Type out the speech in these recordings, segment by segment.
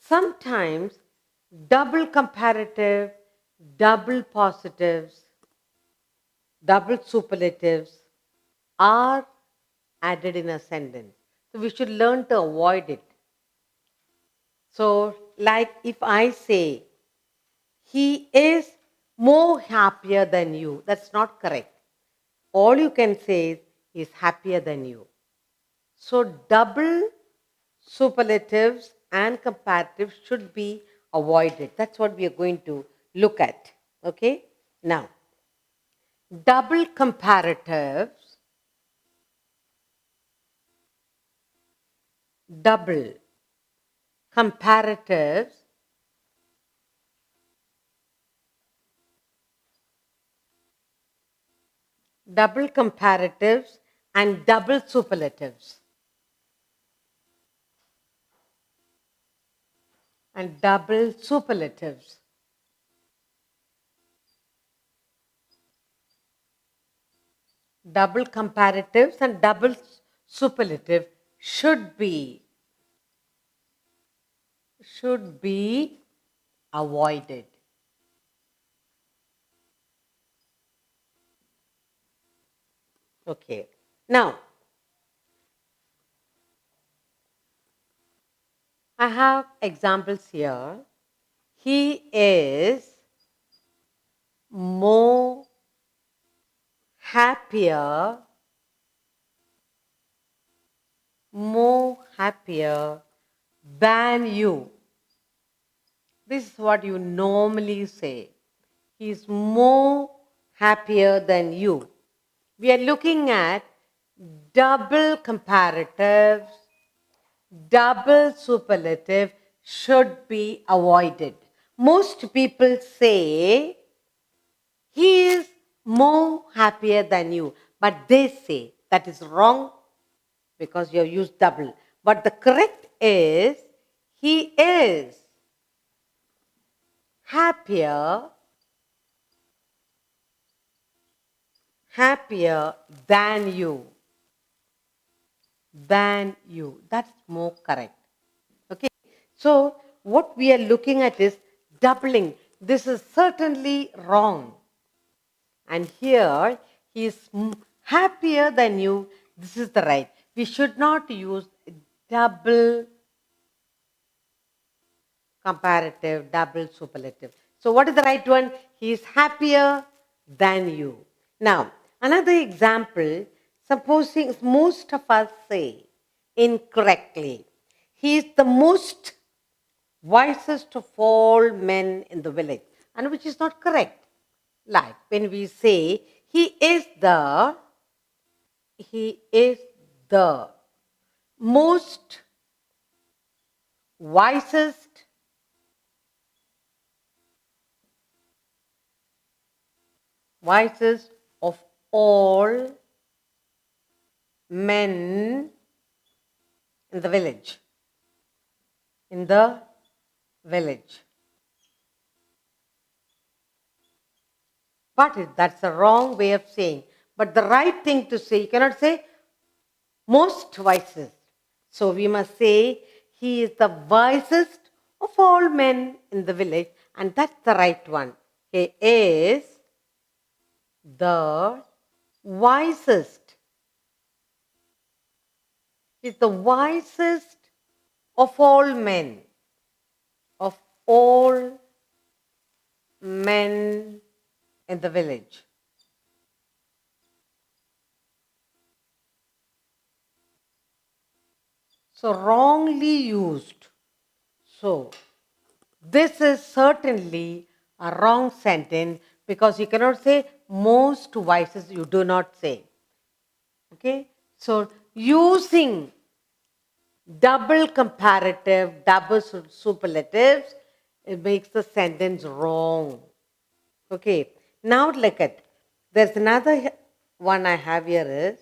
Sometimes double comparative, double positives, double superlatives are added in a sentence. So we should learn to avoid it. So, like if I say, he is more happier than you, that's not correct. All you can say is, he is happier than you. So, double superlatives and comparatives should be avoided. That's what we are going to look at. Okay? Now, double comparatives, double comparatives, double comparatives, and double superlatives. And double superlatives. Double comparatives and double superlative should be avoided. Okay. Now, I have examples here. He is more happier, than you. This is what you normally say. He is more happier than you. We are looking at double comparatives, double superlative should be avoided. Most people say he is more happier than you, but they say that is wrong because you have used double. But the correct is he is happier than you. That's more correct. Okay. So what we are looking at is doubling. This is certainly wrong. And here he is happier than you. This is the right. We should not use double comparative, double superlative. So what is the right one? He is happier than you. Now, another example, supposing most of us say incorrectly, he is the most wisest of all men in the village, and which is not correct. Like when we say he is the most wisest of all men in the village. In the village. But that's the wrong way of saying. But the right thing to say, you cannot say most wisest. So we must say he is the wisest of all men in the village, and that's the right one. He is the wisest. He is the wisest of all men. Of all men in the village. So wrongly used. So this is certainly a wrong sentence because you cannot say most wisest, you do not say. Okay? So using double comparative, double superlatives, it makes the sentence wrong. Okay, now look at, there's another one I have here is,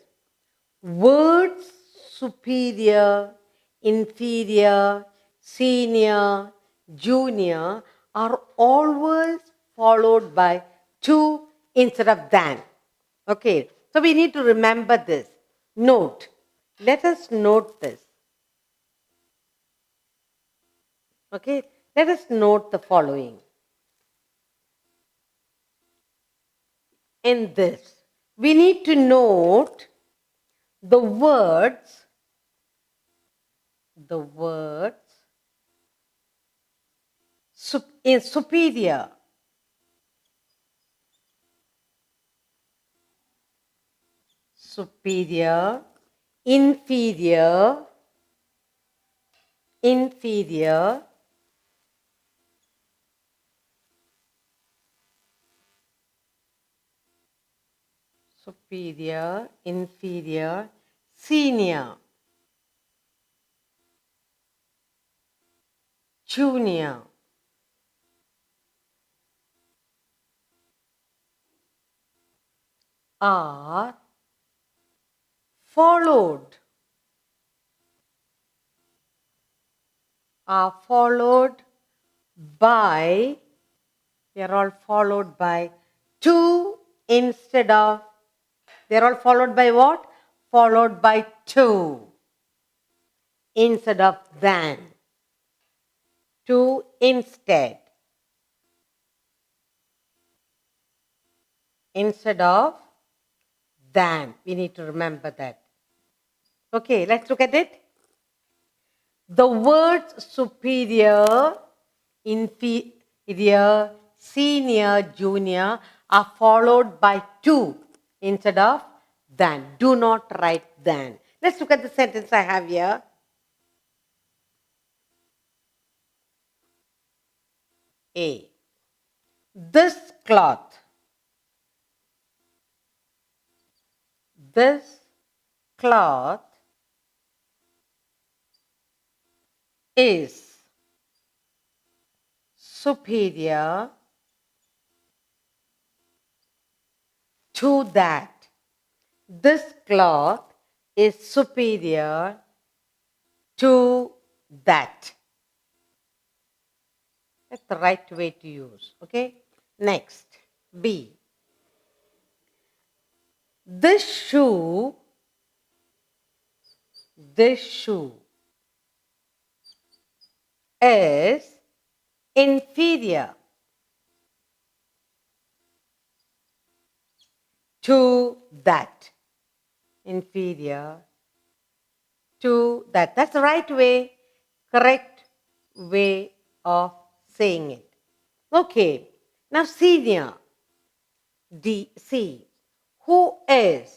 words superior, inferior, senior, junior are always followed by to instead of than. Okay, so we need to remember this. Note, let us note this. Okay, let us note the following. In this, we need to note the words in superior, superior, inferior, inferior, superior, inferior, senior, junior, are followed, are followed by, they are all followed by two instead of, they are all followed by what? Followed by two instead of than. Two instead. Instead of than. We need to remember that. Okay, let's look at it. The words superior, inferior, senior, junior are followed by two instead of than. Do not write than. Let's look at the sentence I have here. A. This cloth, this cloth is superior to that. This cloth is superior to that. That's the right way to use. Okay. Next, B. This shoe is inferior to that. Inferior to that. That's the right way, correct way of saying it. Okay. Now, senior. D. C. Who is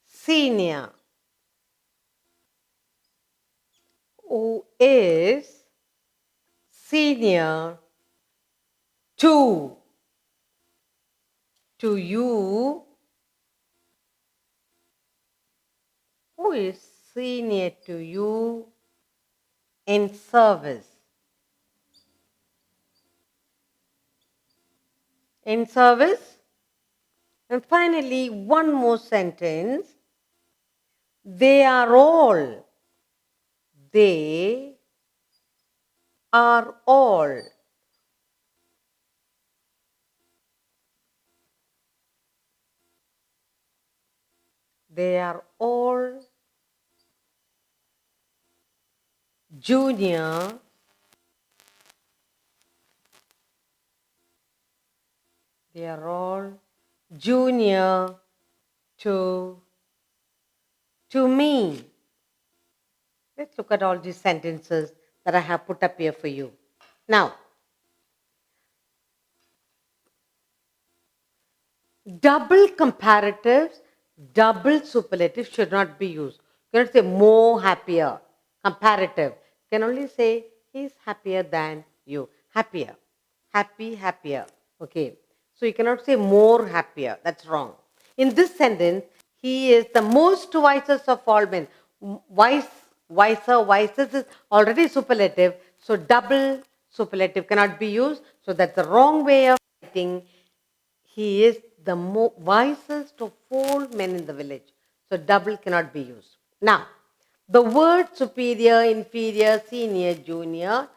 senior? Who is senior to you? Who is senior to you in service? In service? And finally, one more sentence. They are all. They are all. They are all junior. They are all junior to me. Let's look at all these sentences that I have put up here for you. Now, double comparatives, double superlatives should not be used. You cannot say more happier. Comparative. You can only say he's happier than you. Happier. Happy, happier. Okay. So you cannot say more happier. That's wrong. In this sentence, he is the most wisest of all men. Wise, wiser, wisest is already superlative. So double superlative cannot be used. So that's the wrong way of writing. He is the wisest of all men in the village. So double cannot be used. Now, the words superior, inferior, senior, junior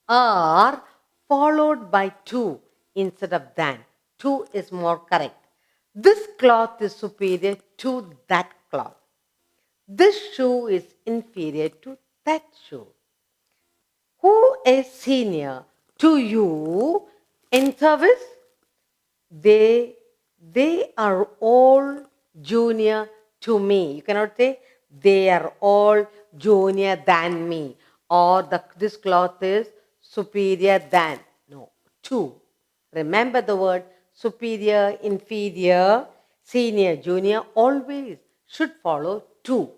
are followed by two instead of than. Two is more correct. This cloth is superior to that cloth. This shoe is inferior to that shoe. Who is senior to you in service? They, they are all junior to me. You cannot say they are all junior than me or this cloth is superior than. No, to. Remember the word superior, inferior, senior, junior always should follow to.